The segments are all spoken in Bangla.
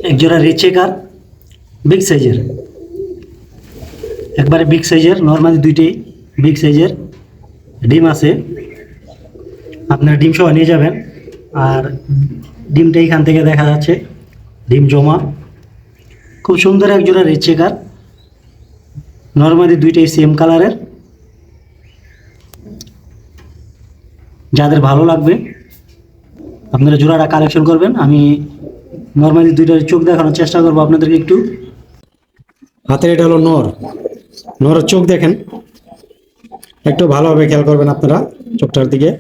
একজোড়া রেড চেকার বিগ সাইজের, একবারে বিগ সাইজের, নর্মালি দুইটাই বিগ সাইজের ডিম আছে। আপনারা ডিম সহ নিয়ে যাবেন। আর ডিমটা এখান থেকে দেখা যাচ্ছে, ডিম জমা। খুব সুন্দর একজোড়া রেড চেকার, নর্মালি দুইটাই সেম কালারের। যাদের ভালো লাগবে আপনারা জোড়াটা কালেকশন করবেন। আমি নর্মালি দুইটার চোখ দেখানোর চেষ্টা করবো আপনাদেরকে একটু। হাতের এটা হলো নর, নরের চোখ দেখেন, একটু ভালোভাবে খেয়াল করবেন আপনারা চোখটার দিকে।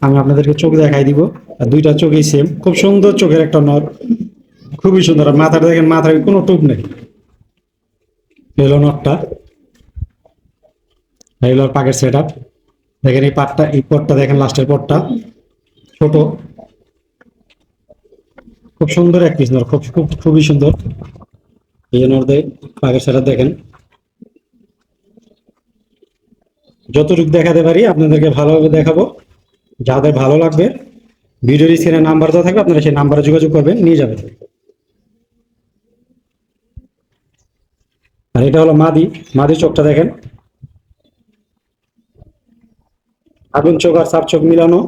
আমি আপনাদেরকে চোখ দেখাই দিব। আর দুইটা চোখই সেম, খুব সুন্দর চোখের একটা নর, খুবই সুন্দর। আর মাথাটা দেখেন, মাথায় কোনো টুপ নেই। এলো নরটা, এলো পাকের সেট আপ। দেখেন এই পাটটা, এই পটটা দেখেন, লাস্টের পটটা ছোট, খুব সুন্দর এক পিস নর, খুবই সুন্দর। এই নরদের পাকের সেট আপ দেখেন। যতটুকু দেখাতে পারি আপনাদেরকে ভালোভাবে দেখাবো। যাদের ভালো লাগবে ভিডিওর স্ক্রিনে নাম্বার দেওয়া থাকবে, আপনারা সেই নাম্বারে যোগাযোগ করবেন, নিয়ে যাবেন। আর এটা হলো মাদি, মাদির চোখটা দেখেন, আগুন চোখ আর সাপ চোখ মিলানো।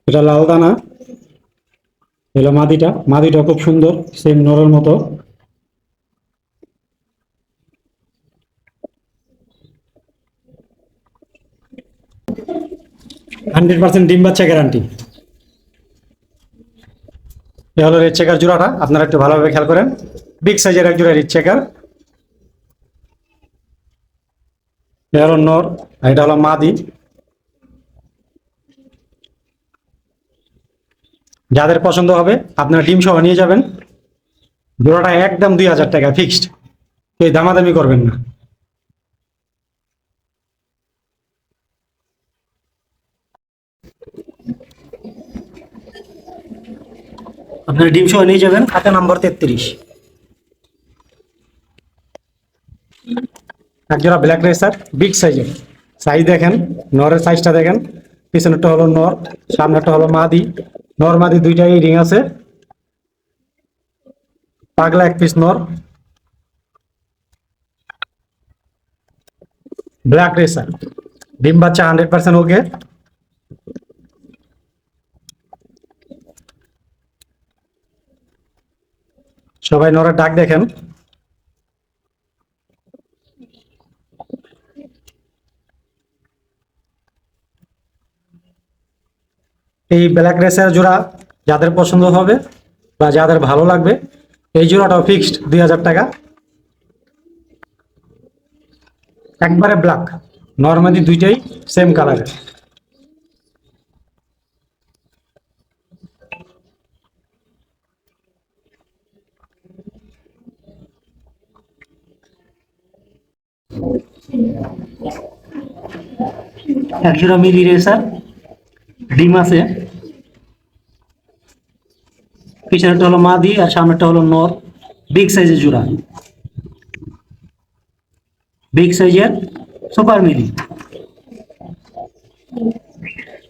এটা লাল দানা, এলো মাদিটা, মাদিটা খুব সুন্দর, সেম নরের মতো। 100% ডিম বাচ্চা গ্যারান্টি। এ হলো রেড চেকার জোড়াটা, আপনারা একটু ভালোভাবে খেয়াল করেন। বিগ সাইজের এক জোড়া রেড চেকার। এ হলো নর, আর এটা হলো মাদি। যাদের পছন্দ হবে আপনারা ডিম সহ নিয়ে যাবেন। জোড়াটা একদম 2000 টাকা ফিক্সড, এই দামাদামি করবেন না। আপনারা ডিম সহ নিয়ে যাবেন। খাতা নাম্বার 33। একজোড়া ব্ল্যাক রেসার বিগ সাইজের, সাইজ দেখেন, নরের সাইজটা দেখেন। পিছনেরটা হলো নর, সামনেরটা হলো মাদি। নর মাদি দুইটাই রিং আছে। পাগলা এক পিস নর, ব্ল্যাক রেসার, ডিম বাচ্চা 100% ওকে। সবাই নরের ডাক দেখেন। এই ব্ল্যাক রেসার জোড়া যাদের পছন্দ হবে বা যাদের ভালো লাগবে, এই জোড়াটাও ফিক্সড 2000 টাকা। একবারে ব্ল্যাক, নর্মালি দুইটাই সেম কালারের। একজোড়া মিলি রেসার, ডিম আছে। পিছনেরটা হলো মাদি আর সামনেরটা হলো নর। বিগ সাইজের জোড়া, বিগ সাইজের সুপার মিলি।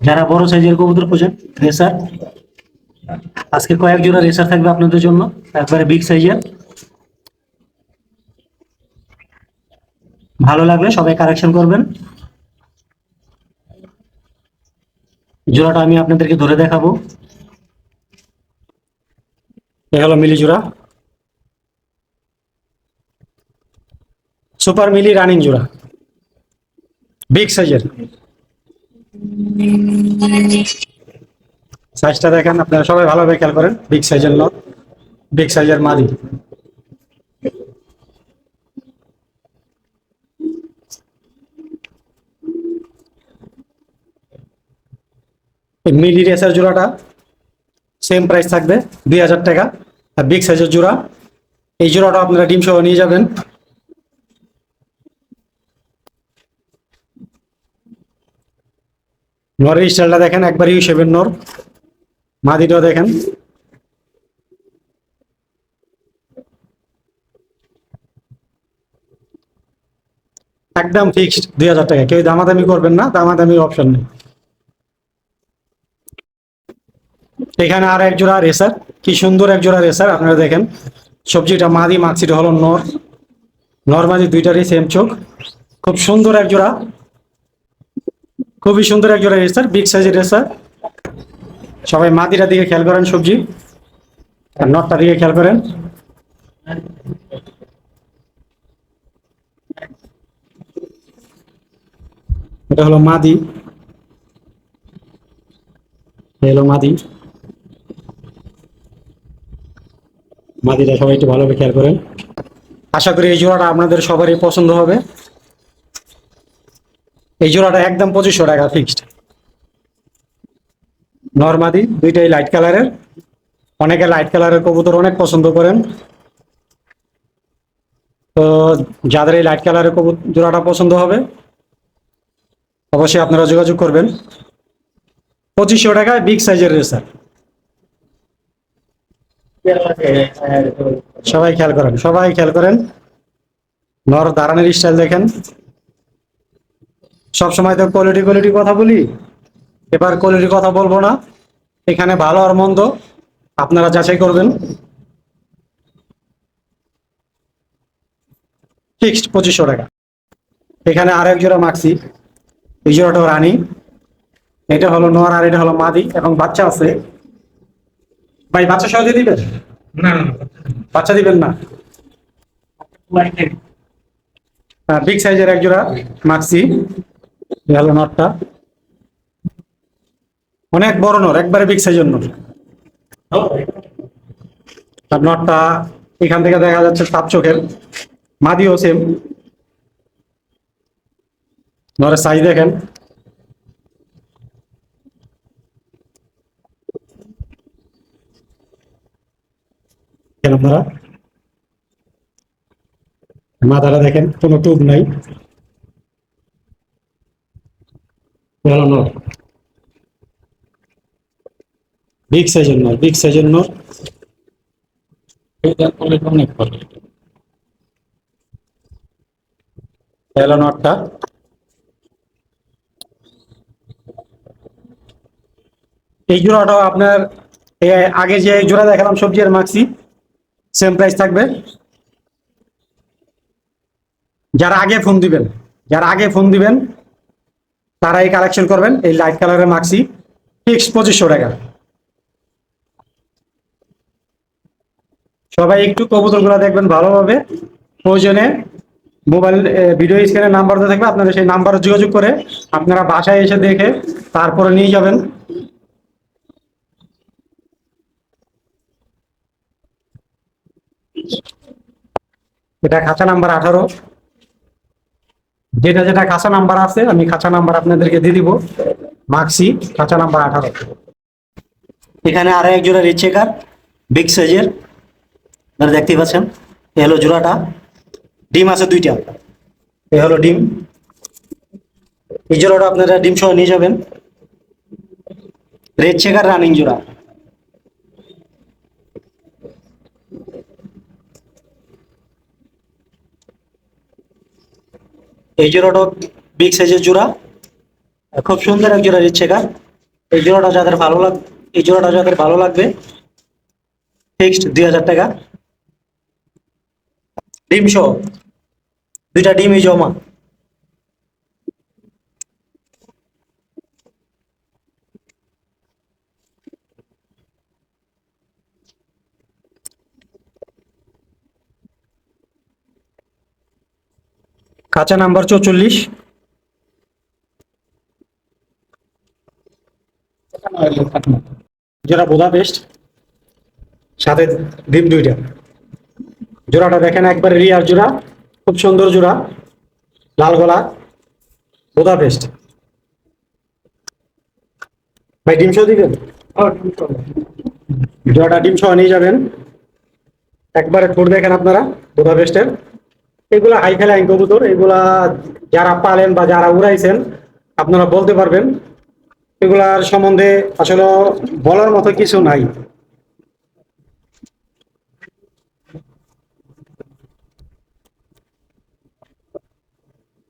যারা বড় সাইজের কবুতর খোঁজেন রেসার, আজকে কয়েক জোড়া রেসার থাকবে আপনাদের জন্য, একবারে বিগ সাইজের। ভালো লাগলে সবাই কালেকশন করবেন। জোড়াটা আমি আপনাদেরকে ধরে দেখাবো। এ হলো মিলি জোড়া, সুপার মিলি রানিং জোড়া, বিগ সাইজের। সাইজটা দেখেন, আপনারা সবাই ভালোভাবে খেয়াল করেন। বিগ সাইজের নট, বিগ সাইজের মাদি। মিলি রেসার জোড়াটা সেম প্রাইস থাকবে 2000 টাকা। আর বিগ সাইজের জোড়া, এই জোড়াটা আপনারা ডিম সহ নিয়ে যাবেন। নরের স্টাইলটা দেখেন, একবার ইউ7 নর। মাদিটাও দেখেন, একদম ফিক্সড 2000 টাকা। কেউ দামাদামি করবেন না, দামাদামির অপশন নেই। এখানে আর এক জোড়া রেসার, কি সুন্দর এক জোড়া রেসার, আপনারা দেখেন। সবজিটা মাদি, মাক্সিটা হলো নর। নর মাদি দুইটারই সেম চোখ। খুব সুন্দর এক জোড়া, খুবই সুন্দর এক জোড়া রেসার, বিগ সাইজের রেসার। সবাই মাদিটা দিকে খেয়াল করেন সবজি, আর নটটা দিকে খেয়াল করেন। এটা হলো মাদি, এই হলো মাদি। মাদিটা সবাই একটু ভালোভাবে খেয়াল করেন। আশা করি এই জোড়াটা আপনাদের সবারই পছন্দ হবে। এই জোড়াটা একদম 2500 টাকা ফিক্সড। নরমাদি দুইটাই লাইট কালারের। অনেকে লাইট কালারের কবুতর অনেক পছন্দ করেন, তো যাদের এই লাইট কালারের কবুতর জোড়াটা পছন্দ হবে অবশ্যই আপনারা যোগাযোগ করবেন। 2500 টাকায় বিগ সাইজের রেসার। সবাই খেয়াল করেন, সবাই খেয়াল করেন। নর দাঁড়ানোর স্টাইল দেখেন। সবসময় তো কোয়ালিটি কোয়ালিটি কথা বলি, এবার কোয়ালিটি কথা বলবো না। এখানে ভালো আর মন্দ আপনারা যাচাই করবেন। ফিক্সড 2500 টাকা। এখানে আরেক জোড়া মাক্সি, এই জোড়াটাও রানী। এটা হলো নর আর এটা হলো মাদি, এবং বাচ্চা আছে। ভাই বাচ্চা সহ দিয়ে দিবেন? না না বাচ্চা দিবেন না? বিগ সাইজের এক জোড়া মাক্সি, এই হলো নরটা। অনেক বড় নর, একবারে বিগ সাইজের নর। আর নটটা এখান থেকে দেখা যাচ্ছে সাত চোখের। মাদিও সেম। নরের সাইজ দেখেন। আপনারা মাথাটা দেখেন, কোনো টুব নাই। ভালো নর, বিগ সাইজের নর, বিগ সাইজের নর। এটা কোয়ালিটি অনেক ভালো। হলো নটটা। এই জোড়াটাও আপনার আগে যে জোড়া দেখালাম সবজি আর মাক্সি, সেম প্রাইস থাকবে। যারা আগে ফোন দিবেন, যারা আগে ফোন দিবেন তারাই কালেকশন করবেন এই লাইট কালারের মাক্সি। ফিক্সড 2500 টাকা। সবাই একটু কবুতরগুলো দেখবেন ভালোভাবে। প্রয়োজনে মোবাইল ভিডিও স্ক্রিনে নাম্বার দেওয়া থাকবে, আপনারা সেই নাম্বারে যোগাযোগ করে আপনারা বাসায় এসে দেখে তারপরে নিয়ে যাবেন। এটা খাঁচা নাম্বার 18। যেটা যেটা খাঁচা নাম্বার আছে আমি খাঁচা নাম্বার আপনাদেরকে দিয়ে দিব। মাক্সি খাঁচা নাম্বার 18। এখানে আরো এক জোড়া রিচ চেকার, বিগ সাইজের, আপনারা দেখতেই পাচ্ছেন। এ হলো জোড়াটা। ডিম আছে দুইটা, এ হলো ডিম। এই জোড়াটা আপনারা ডিম সহ নিয়ে যাবেন। রেড চেকার রানিং জোড়া। এই জোড়াটা বিগ সাইজের জোড়া, খুব সুন্দর এক জোড়া রেড চেকার। এই জোড়াটা যাদের ভালো লাগ এই জোড়াটা যাদের ভালো লাগবে ফিক্সড 2000 টাকা। ডিম সহ, দুইটা ডিমই জমা। কাঁচা নাম্বার 44। জোড়া বোধা পেস্ট, সাথে ডিম দুইটা। জোড়াটা দেখেন একবারে রিয়ার জোড়া, খুব সুন্দর জোড়া। লাল গলা, বোধা পেস্ট। ভাই ডিম সহ দিবেন? জোড়াটা ডিম সহ নিয়ে যাবেন। একবারে ঠোঁট দেখেন আপনারা বোধা পেস্টের। এগুলা হাই ফ্লাইং কবুতর, এগুলা যারা পালেন বা যারা উড়াইছেন আপনারা বলতে পারবেন। এগুলার সম্বন্ধে আসলে বলার মতো কিছু নাই।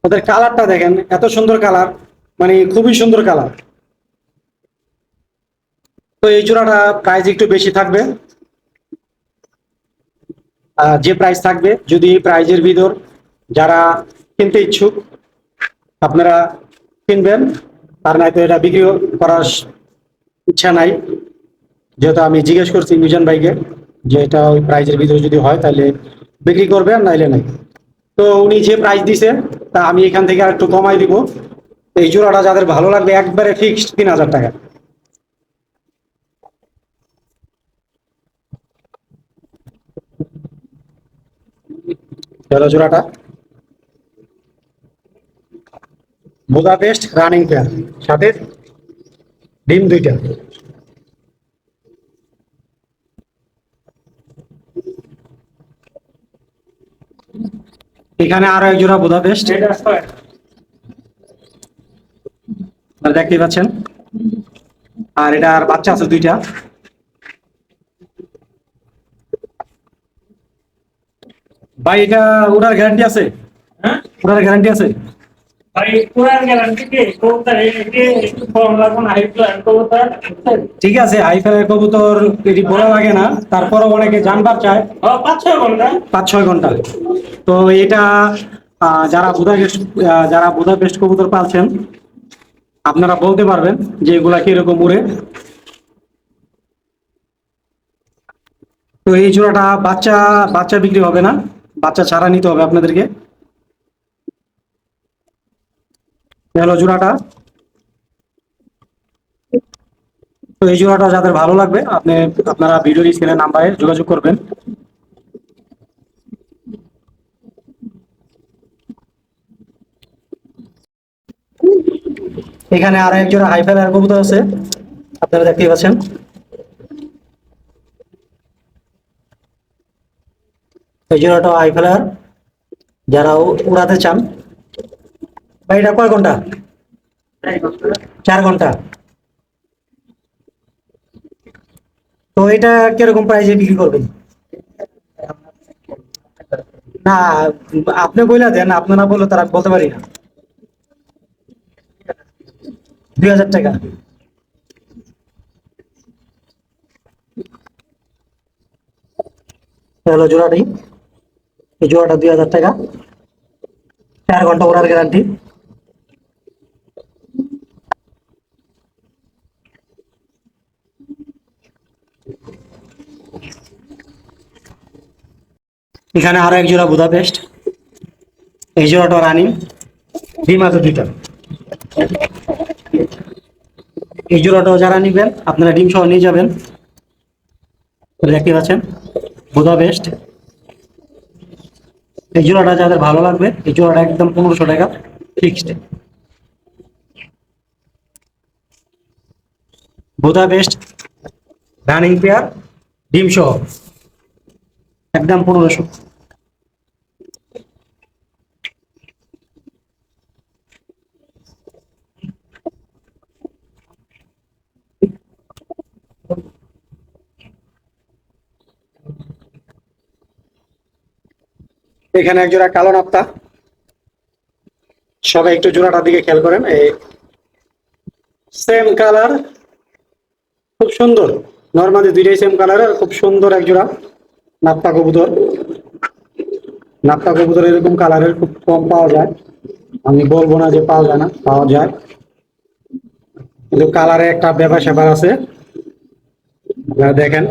ওদের কালারটা দেখেন, এত সুন্দর কালার, মানে খুবই সুন্দর কালার। তো এই জোড়াটা প্রাইস একটু বেশি থাকবে। যে প্রাইস থাকবে, যদি এই প্রাইজের ভিতর যারা কিনতে ইচ্ছুক আপনারা কিনবেন, আর নয়তো এটা বিক্রি করার ইচ্ছা নাই। যেহেতু আমি জিজ্ঞেস করছি মিজান ভাইকে যে এটা ওই প্রাইজের ভিতরে যদি হয় তাহলে বিক্রি করবে, আর নাইলে নাই। তো উনি যে প্রাইস দিছে তা আমি এখান থেকে আর একটু কমাই দিব। এই জোড়াটা যাদের ভালো লাগবে একবারে ফিক্সড 3000 টাকা। হলো জোড়াটা বুদাপেস্ট রানিং পেয়ার, সাথে ডিম দুইটা। এখানে আরো এক জোড়া বুদাপেস্ট দেখতেই পাচ্ছেন, আর এটার বাচ্চা আছে দুইটা। ভাই এটা ওটার গ্যারান্টি আছে? হ্যাঁ ওটার গ্যারান্টি আছে? ভাই পুরান গ্যারান্টি কি কবুতর এটি একটু কম লাগবে না, হাই প্লান কবুতর বুঝছেন? ঠিক আছে, হাইফাই কবুতর এটি বলা লাগে না, তারপরও অনেকে জানবার চায়। 5-6 ঘন্টা। 5-6 ঘন্টা। তো এটা যারা বুদাপেস্ট কবুতর পালছেন আপনারা বলতে পারবেন যে এগুলা কিরকম উড়ে। তো এই জোড়াটা বাচ্চা বাচ্চা বিক্রি হবে না, বাচ্চা ছাড়া নিতে হবে আপনাদেরকে। এই হলো জোড়াটা। তো এই জোড়াটা যাদের ভালো লাগবে আপনারা ভিডিওর স্ক্রিনে নাম্বারে যোগাযোগ করবেন। এখানে আর এক জোড়া হাইফাই আর কবুতর আছে, আপনারা দেখতেই পাচ্ছেন। এই জোড়াটা হাইফাই যারা উড়াতে চান। ভাই এটা কয় ঘন্টা? 4 ঘন্টা। তো এটা কিরকম প্রাইসে বিক্রি করবেন? না, আপনি বইলা দেন, আপনি না বললে তারা বলতে পারি না। 2000 টাকা। হলো জোড়াটি, এই জোড়াটা 2000 টাকা, 4 ঘন্টা ওড়ার গ্যারান্টি। এখানে আরো এক জোড়া বুদাপেস্ট, এই জোড়াটা রানিং, ডিম আছে দুইটা। এই জোড়াটাও যারা নিবেন আপনারা ডিম সহ নিয়ে যাবেন। দেখতে পাচ্ছেন বুদাপেস্ট। এই জোড়াটা যাদের ভালো লাগবে, এই জোড়াটা একদম 1500 টাকা ফিক্সড। বুদাপেস্ট রানিং পেয়ার, ডিম সহ, একদম 1500। এখানে এক জোড়া কালো নাপ্তা, সবাই একটু জোড়াটার দিকে খেয়াল করেন। এই সেম কালার, খুব সুন্দর। নর্মালি দুইটাই সেম কালারের, খুব সুন্দর এক জোড়া নাপ্তা কবুতর। নাপ্তা কবুতর এরকম কালারের খুব কম পাওয়া যায়, আমি বলবো না যে পাওয়া যায় না, পাওয়া যায়, কিন্তু কালারে একটা ব্যাপার স্যাপার আছে। আপনারা দেখেন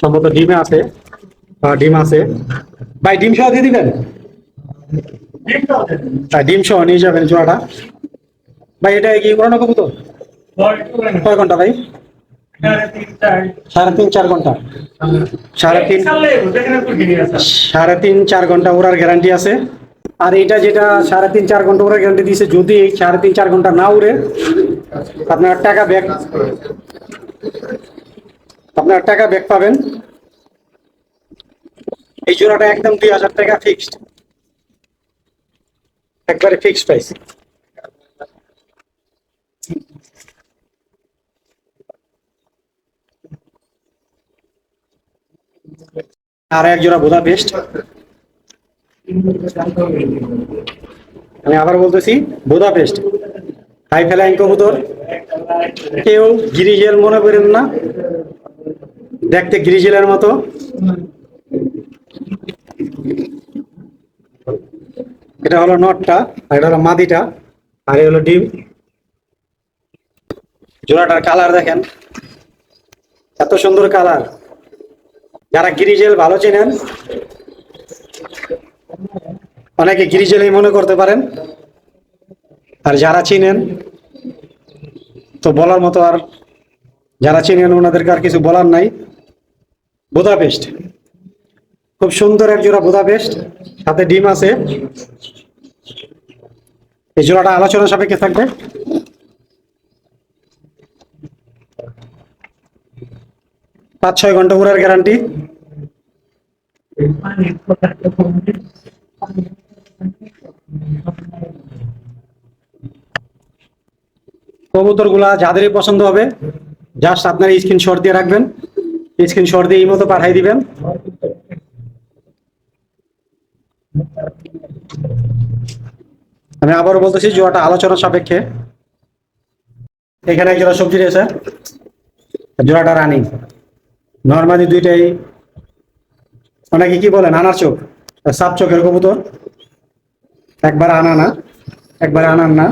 সম্ভবত ডিমে আছে, ডিম আছে। ভাই ডিম সহ দিয়ে দিবেন? ডিম সহ নিয়ে যাবেন জোড়াটা। ভাই এটা কি উড়ানো কবুতর? কয় ঘন্টা ভাই? 3.5-4 ঘন্টা। 3.5-4 ঘন্টা ওড়ার গ্যারান্টি আছে। আর এটা যেটা 3.5-4 ঘন্টা ওড়ার গ্যারান্টি দিয়েছে, যদি এই 3.5-4 ঘন্টা না উড়ে আপনার টাকা ব্যাক পাবেন। এই জোড়াটা একদম 2000 টাকা ফিক্সড, একবারে ফিক্সড প্রাইস। আর এক জোড়া বুদাপেস্ট, আমি আবার বলতেছি বুদাপেস্ট হাই ফ্লাইং কবুতর, কেউ গিরিজেল মনে করেন না, দেখতে গ্রিজেলের মতো। এটা হলো নটটা, আর এটা হলো মাদিটা, আর এই হলো ডিম। জোড়াটার কালার দেখেন, এত সুন্দর কালার। যারা গ্রিজেল ভালো চেনেন, অনেকে গ্রিজেলই মনে করতে পারেন, আর যারা চিনেন তো বলার মতো আর, যারা চিনেন ওনাদেরকে আর কিছু বলার নাই। বুদাপেস্ট, খুব সুন্দর এক জোড়া বুদাপেস্ট, সাথে ডিম আছে। এই জোড়াটা আলোচনা সাপেক্ষে থাকবে। 5-6 ঘন্টা উড়ার গ্যারান্টি। কবুতর গুলা যাদেরই পছন্দ হবে, জাস্ট আপনার স্ক্রিনশট দিয়ে রাখবেন, স্ক্রিনশট দিয়ে এই মতো পাঠিয়ে দিবেন। আমি আবারও বলতেছি, জোড়াটা আলোচনা সাপেক্ষে। এখানে এক জোড়া সবজি রয়েছে, জোড়াটা রানিং। নর্মালি দুইটাই, অনেকে কি বলেন আনার চোখ, সাপ চোখের কবুতর, একবার আনা না, একবারে আনার না।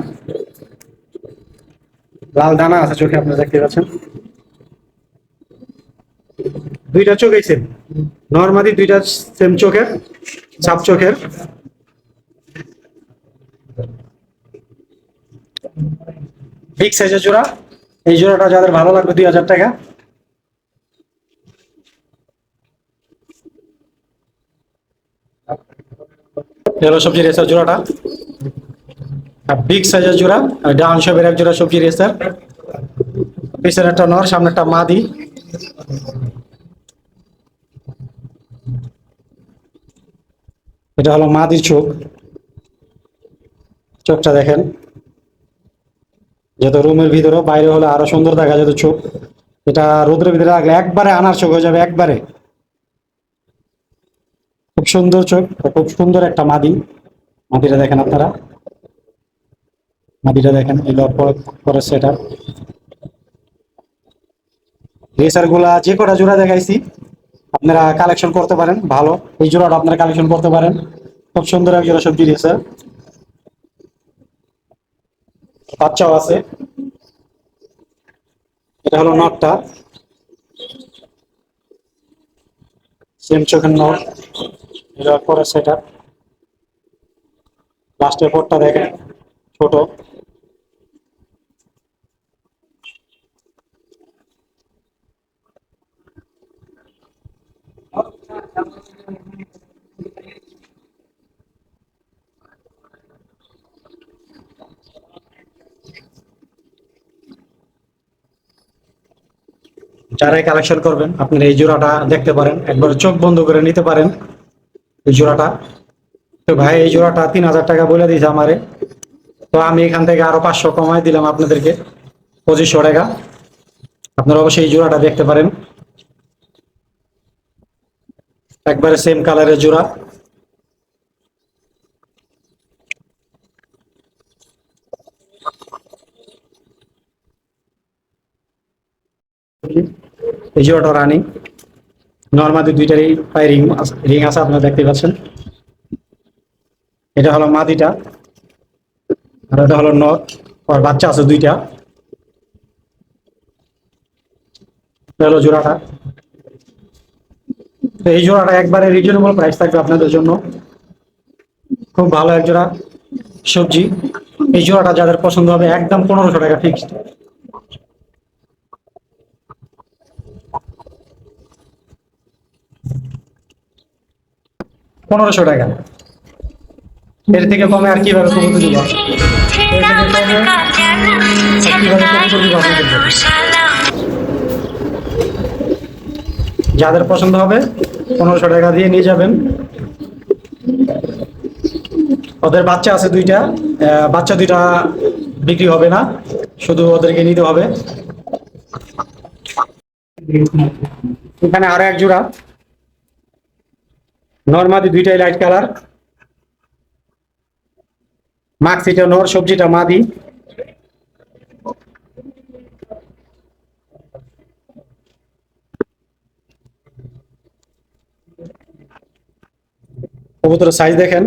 লাল দানা আছে চোখে, আপনারা দেখতে পাচ্ছেন। দুইটা চোখই সেম, নর্মালি দুইটা সেম চোখের, সাপ চোখের। বিগ সাইজের জোড়া। এই জোড়াটা যাদের ভালো লাগবে 2000 টাকা। এলো সবজি রেসার জোড়াটা, বিগ সাইজের জোড়া, ডাউন শেপের এক জোড়া সবজি রেসার। পিছনে একটা নর, সামনে একটা মাদি। এটা হলো মাদির চোখ, চোখটা দেখেন, যত রুমের ভিতরে, বাইরে হলে আরো সুন্দর দেখা যেত চোখ। এটা রোদ্রের ভিতরে রাখলে একবারে আনার চোখ হয়ে যাবে, একবারে। খুব সুন্দর চোখ, খুব সুন্দর একটা মাদি। মাদিটা দেখেন আপনারা, মাদিটা দেখেন, এই পরে সেটা। রেসার গুলা যে কটা জোড়া দেখাইছি আপনারা কালেকশন করতে পারেন, ভালো এই জোড়াটা আপনারা কালেকশন করতে পারেন। খুব সুন্দর এক জোড়া সবজি রেসার, বাচ্চাও আছে। এটা হলো নটটা, সেম চোখের নট। এটা পরে সেটা, লাস্টের পরটা দেখেন ছোট। যারাই কালেকশন করবেন আপনারা এই জোড়াটা দেখতে পারেন, একবার চোখ বন্ধ করে নিতে পারেন এই জোড়াটা। তো ভাই এই জোড়াটা 3000 টাকা বলে দিয়েছে আমারে, তো আমি এখান থেকে আরো 500 কমাই দিলাম আপনাদেরকে, 2500 টাকা। আপনারা অবশ্যই এই জোড়াটা দেখতে পারেন, একবারে সেম কালারের জোড়া। এই জোড়াটা রানিং, নর্মালি দুইটারই পায়ে রিং আছে, আপনারা দেখতে পাচ্ছেন। এটা হলো মাদিটা, আর এটা হলো নর, আর বাচ্চা আছে দুইটা। এটা হলো জোড়াটা। তো এই জোড়াটা একবারে রিজনেবল প্রাইস থাকবে আপনাদের জন্য, খুব ভালো এক জোড়া সবজি। এই জোড়াটা যাদের পছন্দ হবে একদম 1500 টাকা ফিক্সড। 1500 টাকা, এর থেকে কমে আর কিভাবে কবুতর দিব? এর থেকে কমে আর কিভাবে কবুতর দিব আপনাদেরকে? যাদের পছন্দ হবে 1500 টাকা দিয়ে নিয়ে যাবেন। ওদের বাচ্চা আছে দুইটা, বাচ্চা দুইটা বিক্রি হবে না, শুধু ওদেরকে নিতে হবে। এখানে আরো এক জোড়া, নর্মালি দুইটাই লাইট কালার। মাক্সিটা নর, সবজিটা মাদি। কবুতরের সাইজ দেখেন।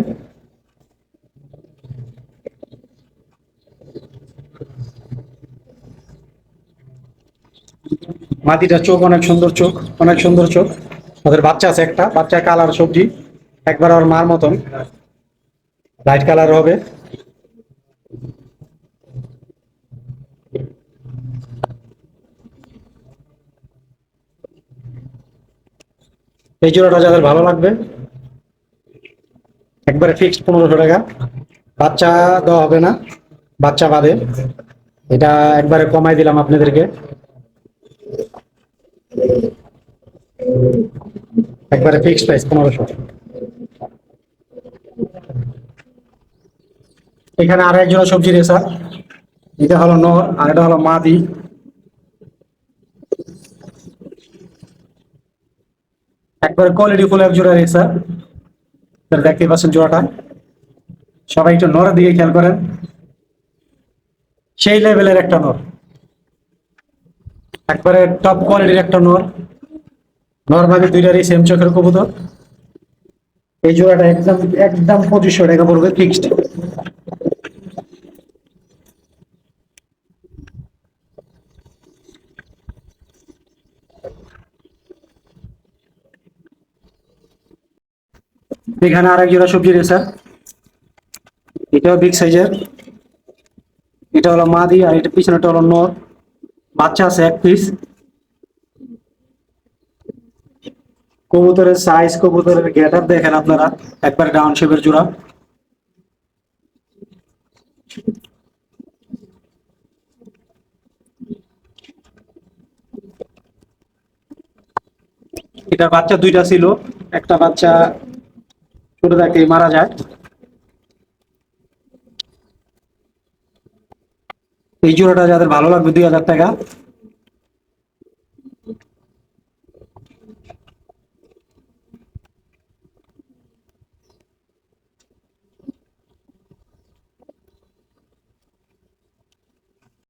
মাটিটার চোখ অনেক সুন্দর, চোখ অনেক সুন্দর চোখ। ওদের বাচ্চা আছে একটা, বাচ্চা কালার সবজি, একবার ওর মার মতন লাইট কালার হবে। এই জোড়াটা যাদের ভালো লাগবে একবারে ফিক্সড 1500 টাকা। বাচ্চা দেওয়া হবে না, বাচ্চা বাদে। এটা একবারে কমাই দিলাম আপনাদেরকে, একবারে ফিক্সড প্রাইস 1500। এখানে আর এক জোড়া সবজি রেসা, এটা হলো নর আর এটা হলো মাদি। একবারে কোয়ালিটি ফুল এক জোড়া রেসা, দেখতেই পাচ্ছেন জোড়াটা। সবাই একটু নরের দিকে খেয়াল করেন, সেই লেভেলের একটা নর, একবারে টপ কোয়ালিটির একটা নর। নর্মালি দুইটারই সেম চোখের কবুতর। এই জোড়াটা একদম একদম 2500 টাকা পড়বে ফিক্সড। এখানে আরেক জোড়া সবজি রেসা, এটাও বিগ সাইজের। এটা হলো মাদি আর এটা পিছনেটা হলো নর, বাচ্চা আছে এক পিস। কবুতরের সাইজ, কবুতরের গেট আপ দেখেন আপনারা, একবারে ডাউন শেপের জোড়া। এটা বাচ্চা দুইটা ছিল, একটা বাচ্চা ছোট থাকতেই মারা যায়। এই জোড়াটা যাদের ভালো লাগবে 2000 টাকা।